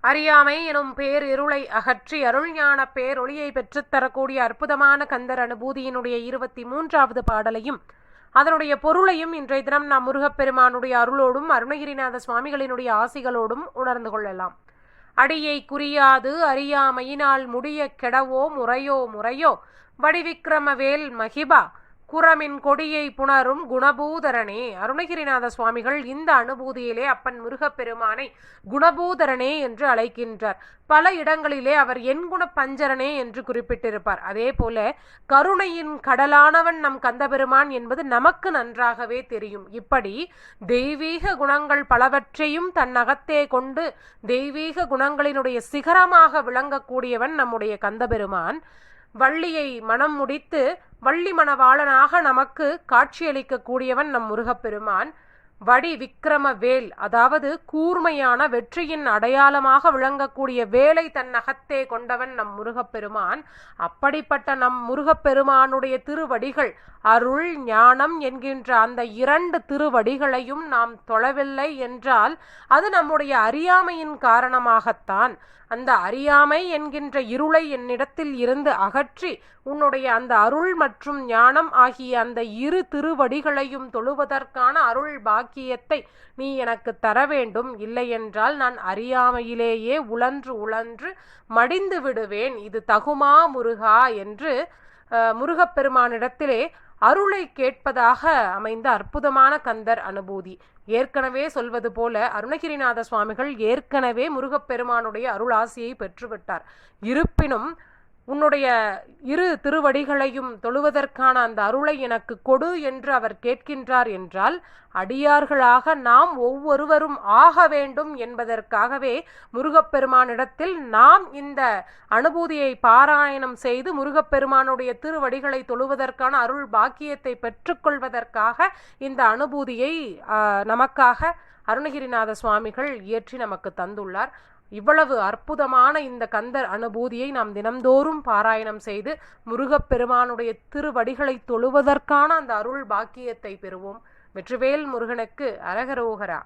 அறியாமை எனும் பேர் இருளை அகற்றி அருள்ஞான பேரொளியை பெற்றுத்தரக்கூடிய அற்புதமான கந்தர் அனுபூதியினுடைய 23வது பாடலையும் அதனுடைய பொருளையும் இன்றைய தினம் நாம் முருகப்பெருமானுடைய அருளோடும் அருணகிரிநாத சுவாமிகளினுடைய ஆசிகளோடும் உணர்ந்து கொள்ளலாம். அடியை குறியாது அறியாமையினால் முடிய கெடவோ முறையோ முறையோ வடிவிக்கிரமவேல் மகிபா குரமின் கொடியை புணரும் குணபூதரனே. அருணகிரிநாத சுவாமிகள் இந்த அனுபூதியிலே அப்பன் முருகப்பெருமானை குணபூதரனே என்று அழைக்கின்றார். பல இடங்களிலே அவர் என் குண பஞ்சரனே என்று குறிப்பிட்டிருப்பார். அதே போல கருணையின் கடலானவன் நம் கந்தபெருமான் என்பது நமக்கு நன்றாகவே தெரியும். இப்படி தெய்வீக குணங்கள் பலவற்றையும் தன்னகத்தே கொண்டு தெய்வீக குணங்களினுடைய சிகரமாக விளங்கக்கூடியவன் நம்முடைய கந்தபெருமான். வள்ளியை மனம் முடித்து வள்ளி மணவாளனாக நமக்கு காட்சியளிக்கக்கூடியவன் நம் முருகப்பெருமான். வடி விக்கிரம வேல், அதாவது கூர்மையான வெற்றியின் அடையாளமாக விளங்கக்கூடிய வேலை தன் அகத்தே கொண்டவன் நம் முருகப்பெருமான். அப்படிப்பட்ட நம் முருகப்பெருமானுடைய திருவடிகள் அருள் ஞானம் என்கின்ற அந்த 2 திருவடிகளையும் நாம் தொழவில்லை என்றால் அது நம்முடைய அறியாமையின் காரணமாகத்தான். அந்த அறியாமை என்கின்ற இருளை என்னிடத்தில் இருந்து அகற்றி உன்னுடைய அந்த அருள் மற்றும் ஞானம் ஆகிய அந்த 2 திருவடிகளையும் தொழுவதற்கான அருள் பாக்கியத்தை நீ எனக்கு தர வேண்டும். இல்லையென்றால் நான் அறியாமையிலேயே உழன்று மடிந்து விடுவேன். இது தகுமா முருகா என்று முருகப்பெருமானிடத்திலே அருளை கேட்பதாக அமைந்த அற்புதமான கந்தர் அனுபூதி. ஏற்கனவே சொல்வது போல அருணகிரிநாத சுவாமிகள் ஏற்கனவே முருகப்பெருமானுடைய அருளாசியை பெற்றுவிட்டார். இருப்பினும் உன்னுடைய 2 திருவடிகளையும் தொழுவதற்கான அந்த அருளை எனக்கு கொடு என்று அவர் கேட்கின்றார் என்றால் அடியார்களாக நாம் ஒவ்வொருவரும் ஆக வேண்டும் என்பதற்காகவே முருகப்பெருமானிடத்தில் நாம் இந்த அனுபூதியை பாராயணம் செய்து முருகப்பெருமானுடைய திருவடிகளை தொழுவதற்கான அருள் பாக்கியத்தை பெற்றுக்கொள்வதற்காக இந்த அனுபூதியை நமக்காக அருணகிரிநாத சுவாமிகள் இயற்றி நமக்கு தந்துள்ளார். இவ்வளவு அற்புதமான இந்த கந்தர் அனுபூதியை நாம் தினம்தோறும் பாராயணம் செய்து முருகப்பெருமானுடைய திருவடிகளை தொழுவதற்கான அந்த அருள் பாக்கியத்தை பெறுவோம். வெற்றிவேல் முருகனுக்கு அரகரோகரா.